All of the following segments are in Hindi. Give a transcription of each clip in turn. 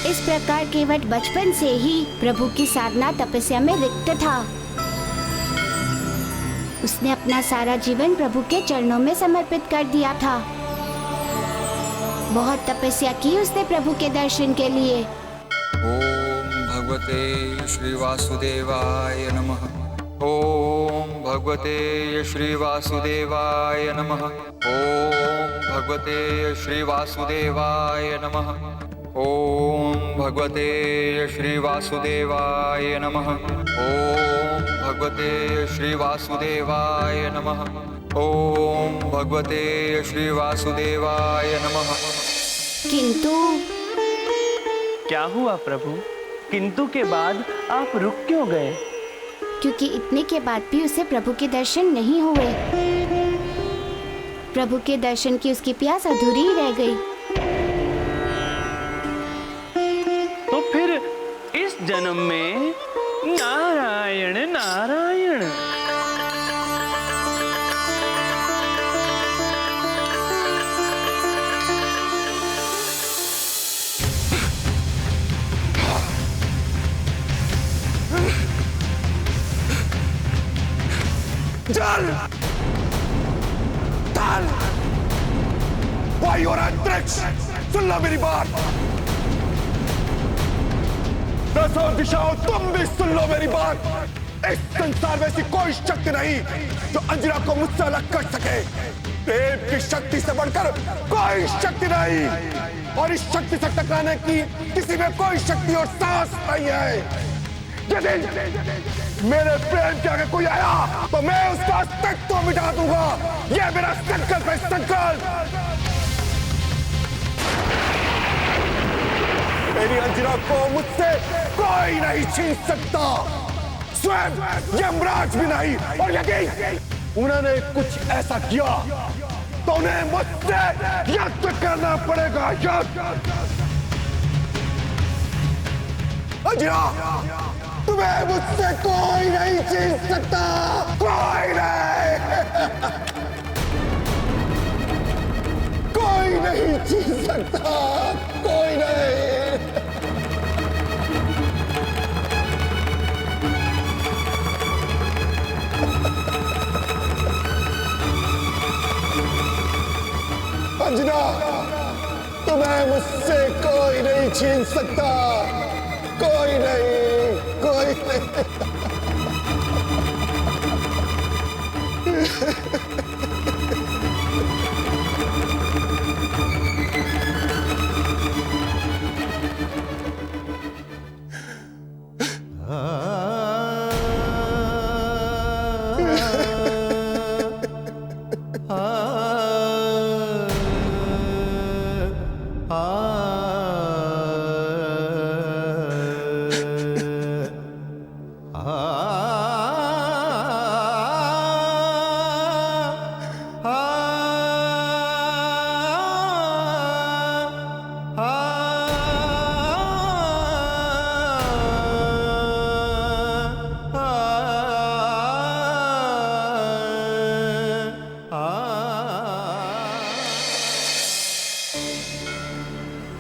इस प्रकार केवट बचपन से ही प्रभु की साधना तपस्या में रिक्त था। उसने अपना सारा जीवन प्रभु के चरणों में समर्पित कर दिया था। बहुत तपस्या की उसने प्रभु के दर्शन के लिए। ओम भगवते श्री वासुदेवाय नमः। ओम भगवते श्री वासुदेवाय नमः। ओम भगवते श्री वासुदेवाय नमः। ओम भगवते श्री वासुदेवाय नमः। ओम भगवते श्री वासुदेवाय नमः। ओम भगवते श्री वासुदेवाय नमः। किंतु क्या हुआ प्रभु? किंतु के बाद आप रुक क्यों गए? क्योंकि इतने के बाद भी उसे प्रभु के दर्शन नहीं हुए। प्रभु के दर्शन की उसकी प्यास अधूरी ही रह गई। तो फिर इस जन्म में नारायण नारायण। चल चल वायु और अंतरिक्ष, सुन लो मेरी बात। दसों दिशाओं, तुम भी सुन लो मेरी बात। इस संसार में ऐसी कोई शक्ति नहीं जो अंजना को मुझसे अलग कर सके। प्रेम की शक्ति से बढ़कर कोई शक्ति नहीं, और इस शक्ति से टकराने की किसी में कोई शक्ति और साहस नहीं है। यदि मेरे प्रेम के आगे कोई आया तो मैं उसका अस्तित्व मिटा दूंगा। यह मेरा संकल्प है, संकल्प। मेरी अंजना को मुझसे कोई नहीं छीन सकता, स्वयं यमराज भी नहीं। और यदि उन्होंने कुछ ऐसा किया तो उन्हें मुझसे युद्ध करना पड़ेगा, युद्ध। अंजना, तुम्हें मुझसे कोई नहीं छीन सकता, कोई नहीं। कोई नहीं छीन सकता, कोई नहीं। अंजना, तुम्हें मुझसे कोई नहीं छीन सकता, कोई नहीं, कोई नहीं।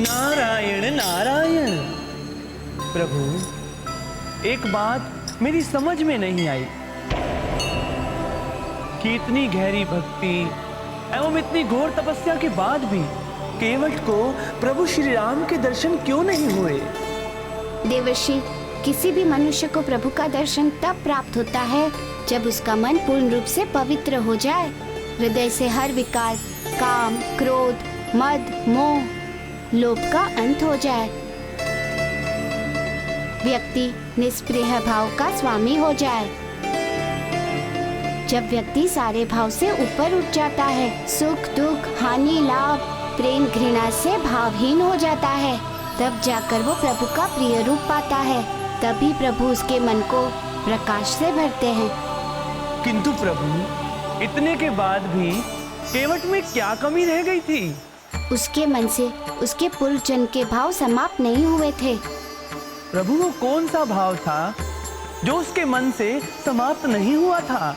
नारायण नारायण। प्रभु, एक बात मेरी समझ में नहीं आई कि इतनी गहरी भक्ति एवं इतनी घोर तपस्या के बाद भी केवट को प्रभु श्री राम के दर्शन क्यों नहीं हुए? देवर्षि, किसी भी मनुष्य को प्रभु का दर्शन तब प्राप्त होता है जब उसका मन पूर्ण रूप से पवित्र हो जाए, हृदय से हर विकार, काम, क्रोध, मद, मोह, लोभ का अंत हो जाए, व्यक्ति निष्प्रिय भाव का स्वामी हो जाए। जब व्यक्ति सारे भाव से ऊपर उठ जाता है, सुख दुख हानि लाभ प्रेम घृणा से भावहीन हो जाता है, तब जाकर वो प्रभु का प्रिय रूप पाता है। तभी प्रभु उसके मन को प्रकाश से भरते हैं। किंतु प्रभु, इतने के बाद भी केवट में क्या कमी रह गई थी? उसके मन से उसके पूर्व जन्म के भाव समाप्त नहीं हुए थे। प्रभु, वो कौन सा भाव था जो उसके मन से समाप्त नहीं हुआ था?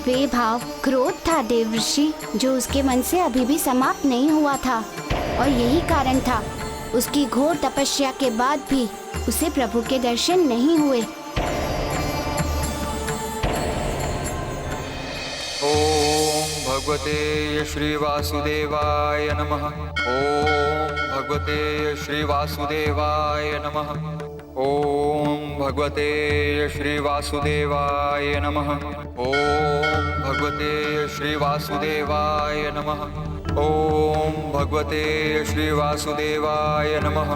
वे भाव क्रोध था देवर्षि, जो उसके मन से अभी भी समाप्त नहीं हुआ था। और यही कारण था उसकी घोर तपस्या के बाद भी उसे प्रभु के दर्शन नहीं हुए। ओम भगवते श्री वासुदेवाय नमः। ओम भगवते श्री वासुदेवाय नमः। ओम भगवते श्री वासुदेवाय नमः। ओम भगवते श्री वासुदेवाय नमः। ओम भगवते श्री वासुदेवाय नमः।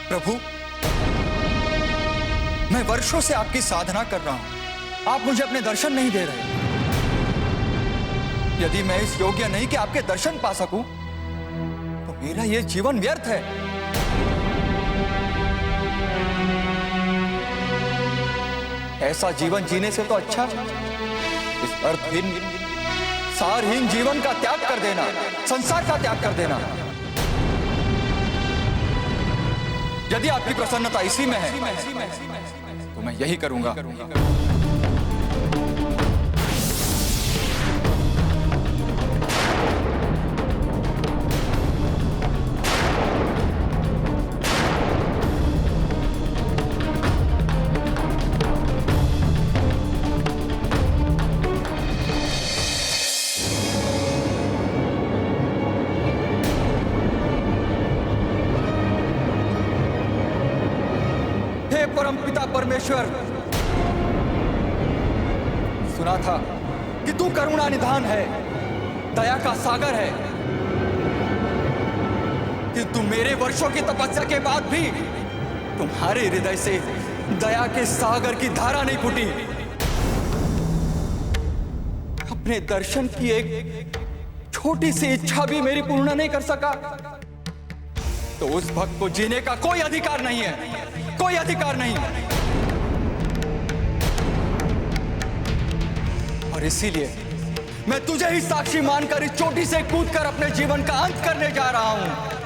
प्रभु, मैं वर्षों से आपकी साधना कर रहा हूं, आप मुझे अपने दर्शन नहीं दे रहे। यदि मैं इस योग्य नहीं कि आपके दर्शन पा सकूं, तो मेरा यह जीवन व्यर्थ है। ऐसा जीवन जीने से तो अच्छा इस अर्थहीन, सारहीन जीवन का त्याग कर देना, संसार का त्याग कर देना। यदि आपकी प्रसन्नता इसी में है, तो मैं यही करूंगा। हे परम पिता परमेश्वर, सुना था कि तू करुणा निधान है, दया का सागर है, किंतु मेरे वर्षों की तपस्या के बाद भी तुम्हारे हृदय से दया के सागर की धारा नहीं फूटी। अपने दर्शन की एक छोटी सी इच्छा भी मेरी पूर्ण नहीं कर सका, तो उस भक्त को जीने का कोई अधिकार नहीं है, कोई अधिकार नहीं। और इसीलिए मैं तुझे ही साक्षी मानकर इस चोटी से कूदकर अपने जीवन का अंत करने जा रहा हूं।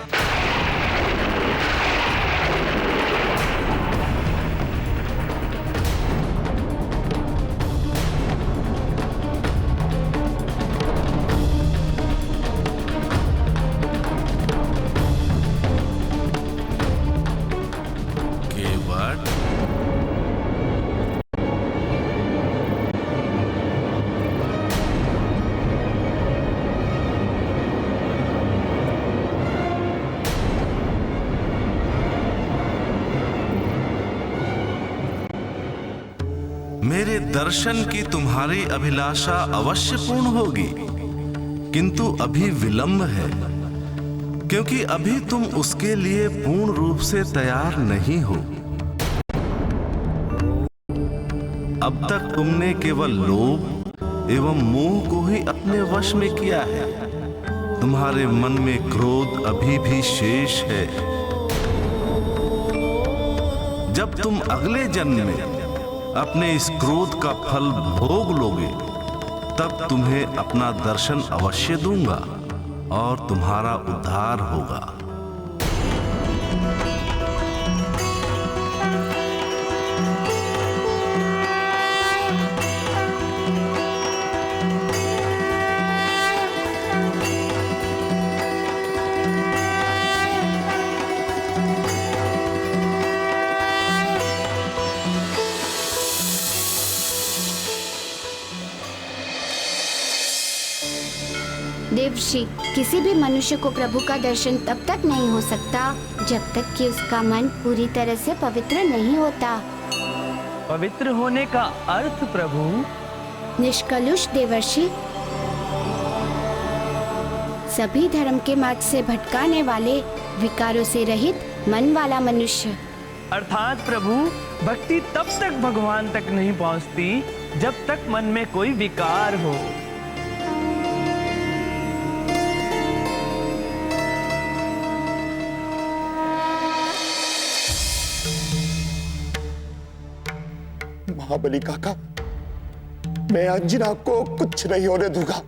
मेरे दर्शन की तुम्हारी अभिलाषा अवश्य पूर्ण होगी, किंतु अभी विलंब है, क्योंकि अभी तुम उसके लिए पूर्ण रूप से तैयार नहीं हो। अब तक तुमने केवल लोभ एवं मोह को ही अपने वश में किया है। तुम्हारे मन में क्रोध अभी भी शेष है। जब तुम अगले जन्म में अपने इस क्रोध का फल भोग लोगे, तब तुम्हें अपना दर्शन अवश्य दूंगा और तुम्हारा उद्धार होगा। देवश्री, किसी भी मनुष्य को प्रभु का दर्शन तब तक नहीं हो सकता जब तक कि उसका मन पूरी तरह से पवित्र नहीं होता। पवित्र होने का अर्थ प्रभु? निष्कलुष देवर्षि, सभी धर्म के मार्ग से भटकाने वाले, विकारों से रहित मन वाला मनुष्य। अर्थात प्रभु, भक्ति तब तक भगवान तक नहीं पहुंचती जब तक मन में कोई विकार हो। महाबली काका, मैं अंजना को कुछ नहीं होने दूंगा।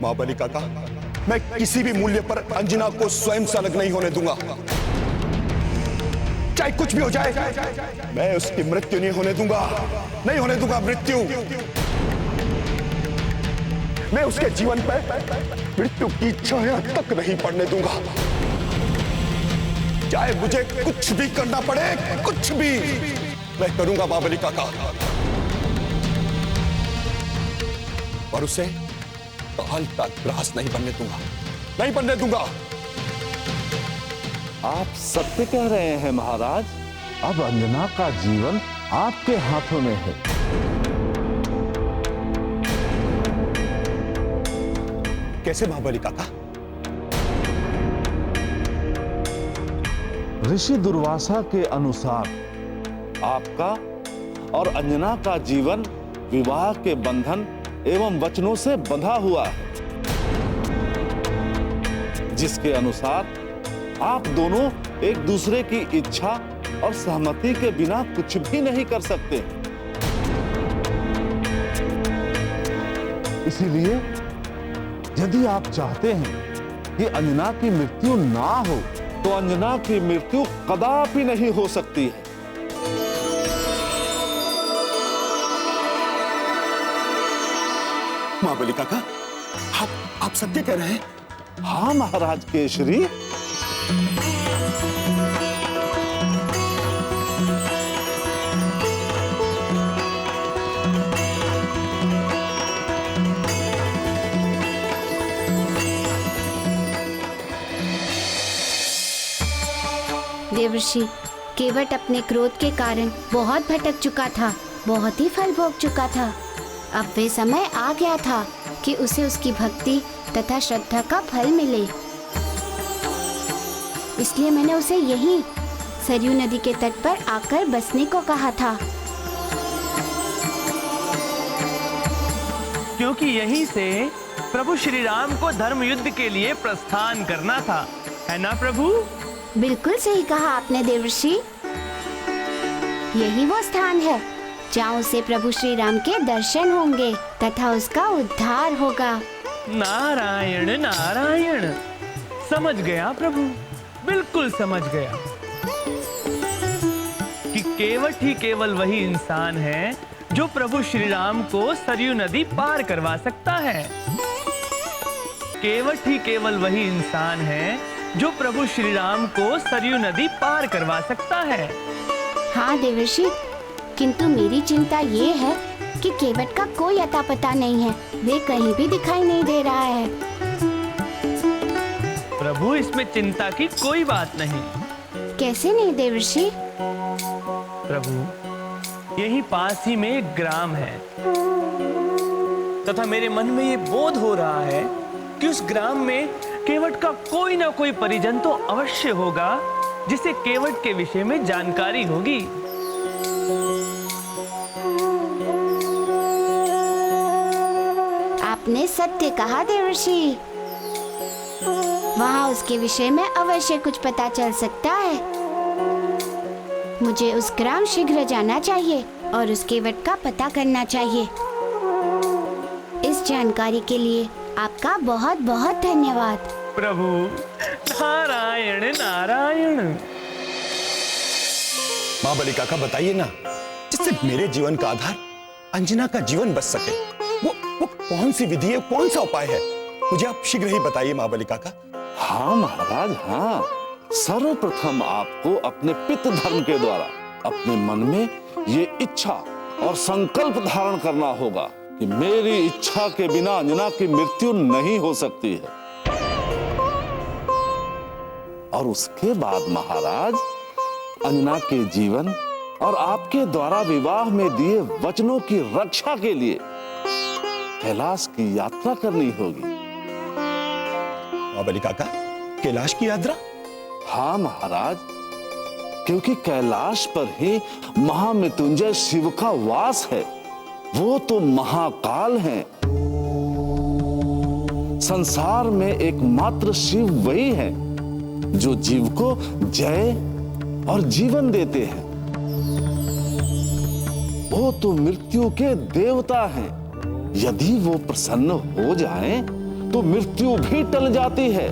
महाबली काका, मैं किसी भी मूल्य पर अंजना को स्वयं से अलग नहीं होने दूंगा। चाहे कुछ भी हो जाए, मैं उसकी मृत्यु नहीं होने दूंगा, नहीं होने दूंगा मृत्यु। मैं उसके जीवन पर मृत्यु की छाया तक नहीं पड़ने दूंगा। चाहे मुझे कुछ भी करना पड़े, कुछ भी मैं करूंगा महाबली काका। और उसे काल का ग्रास नहीं बनने दूंगा, नहीं बनने दूंगा। आप सत्य कह रहे हैं महाराज। अब अंजना का जीवन आपके हाथों में है। कैसे महाबली काका? ऋषि दुर्वासा के अनुसार आपका और अंजना का जीवन विवाह के बंधन एवं वचनों से बंधा हुआ है, जिसके अनुसार आप दोनों एक दूसरे की इच्छा और सहमति के बिना कुछ भी नहीं कर सकते। इसीलिए यदि आप चाहते हैं कि अंजना की मृत्यु ना हो, तो अंजना की मृत्यु कदापि नहीं हो सकती है। महाबली काका, आप सत्य कह रहे हैं? हाँ महाराज केशरी। देवर्षि, केवट अपने क्रोध के कारण बहुत भटक चुका था, बहुत ही फल भोग चुका था। अब वे समय आ गया था कि उसे उसकी भक्ति तथा श्रद्धा का फल मिले। इसलिए मैंने उसे यहीं सरयू नदी के तट पर आकर बसने को कहा था। क्योंकि यहीं से प्रभु श्री राम को धर्म युद्ध के लिए प्रस्थान करना था, है ना प्रभु? बिल्कुल सही कहा आपने देवर्षि। यही वो स्थान है जहाँ उसे प्रभु श्री राम के दर्शन होंगे तथा उसका उद्धार होगा। नारायण नारायण, समझ गया प्रभु, बिल्कुल समझ गया कि केवट ही केवल वही इंसान है जो प्रभु श्री राम को सरयू नदी पार करवा सकता है। केवट ही केवल वही इंसान है जो प्रभु श्री राम को सरयू नदी पार करवा सकता है। हाँ देवर्षि, किंतु मेरी चिंता ये है कि केवट का कोई अता पता नहीं है, वे कहीं भी दिखाई नहीं दे रहा है। प्रभु, इसमें चिंता की कोई बात नहीं। कैसे नहीं देवर्षि? प्रभु, यहीं पास ही में एक ग्राम है तथा मेरे मन में ये बोध हो रहा है कि उस ग्राम में केवट का कोई ना कोई परिजन तो अवश्य होगा जिसे केवट के विषय में जानकारी होगी। आपने सत्य कहा देवर्षि, वहाँ उसके विषय में अवश्य कुछ पता चल सकता है। मुझे उस ग्राम शीघ्र जाना चाहिए और उस केवट का पता करना चाहिए। इस जानकारी के लिए आपका बहुत बहुत धन्यवाद। प्रभु, नारायण नारायण। महाबली काका, बताइए ना, जिससे मेरे जीवन का आधार अंजना का जीवन बच सके, वो कौन सी विधि है, कौन सा उपाय है? मुझे आप शीघ्र ही बताइए महाबली काका। हाँ महाराज, हाँ। सर्वप्रथम आपको अपने पितृ धर्म के द्वारा अपने मन में ये इच्छा और संकल्प धारण करना होगा कि मेरी इच्छा के बिना अंजना की मृत्यु नहीं हो सकती है। और उसके बाद महाराज, अंजना के जीवन और आपके द्वारा विवाह में दिए वचनों की रक्षा के लिए कैलाश की यात्रा करनी होगी। महाबली काका, कैलाश की यात्रा? हाँ महाराज, क्योंकि कैलाश पर ही महामृत्युंजय शिव का वास है। वो तो महाकाल हैं। संसार में एकमात्र शिव वही है जो जीव को जय और जीवन देते हैं। वो तो मृत्यु के देवता हैं। यदि वो प्रसन्न हो जाएं, तो मृत्यु भी टल जाती है।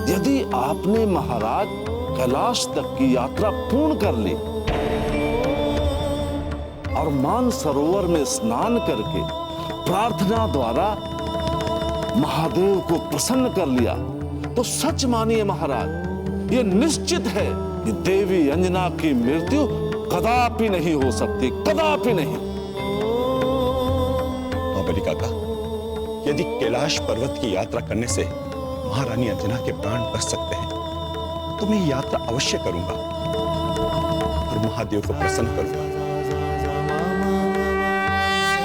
यदि आपने महाराज कैलाश तक की यात्रा पूर्ण कर ली और मान सरोवर में स्नान करके प्रार्थना द्वारा महादेव को प्रसन्न कर लिया, तो सच मानिए महाराज, ये निश्चित है कि देवी अंजना की मृत्यु कदापि नहीं हो सकती, कदापि नहीं। महाबली काका, यदि कैलाश पर्वत की यात्रा करने से महारानी अंजना के प्राण बच सकते हैं, तो मैं यात्रा अवश्य करूंगा और महादेव को प्रसन्न करूंगा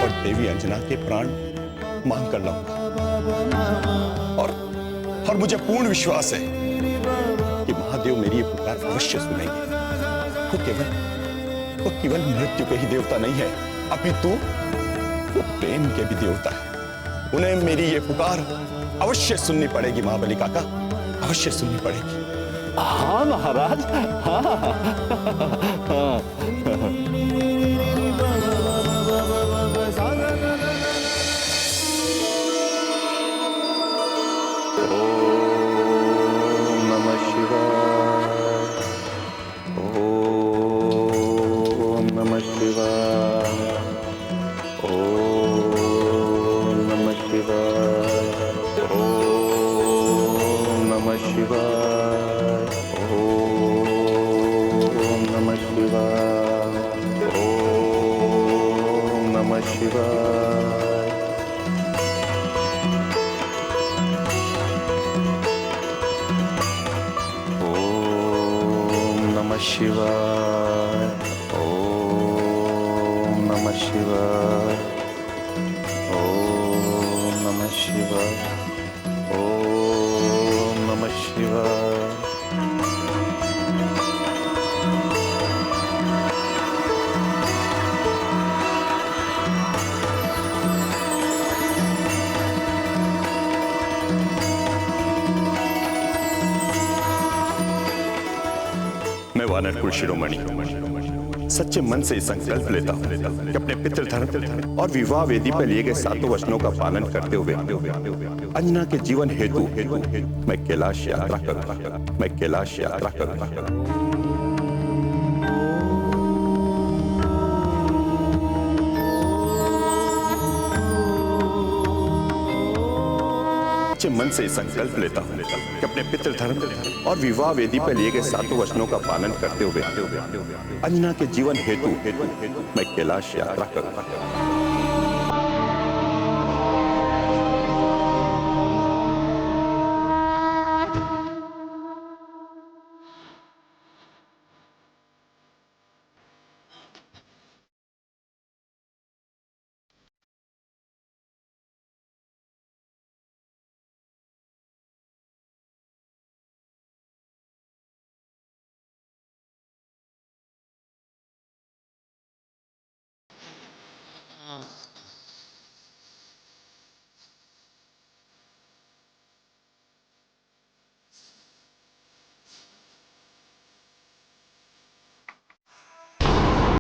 और देवी अंजना के प्राण मांग कर लाऊंगा। और मुझे पूर्ण विश्वास है कि महादेव मेरी ये पुकार अवश्य सुनेंगे। वो केवल मृत्यु के ही देवता नहीं है, अपितु वो प्रेम के भी देवता है। उन्हें मेरी ये पुकार अवश्य सुननी पड़ेगी महाबली काका, अवश्य सुननी पड़ेगी। हाँ महाराज, हाँ। ओम नमः शिवाय, ओम नमः शिवाय, ओम नमः शिवाय, ओम नमः शिवाय, ओम नमः शिवाय, ओम नमः शिवाय। शिवाय, ओम नमः शिवाय, ओम नमः शिवाय, ओम नमः शिवाय। मैं वानरकुल शिरोमणि सच्चे मन से संकल्प लेता हूँ कि अपने पितृधर्म और विवाह वेदी पर लिए गए 7 वचनों का पालन करते हुए अंजना के जीवन हेतु मैं कैलाश यात्रा करूंगा, मैं कैलाश यात्रा करूंगा। मन से संकल्प लेता हूँ कि अपने पितृधर्म और विवाह वेदी पर लिए गए 7 वचनों का पालन करते हुए अंजना के जीवन हेतु मैं कैलाश यात्रा करूंगा।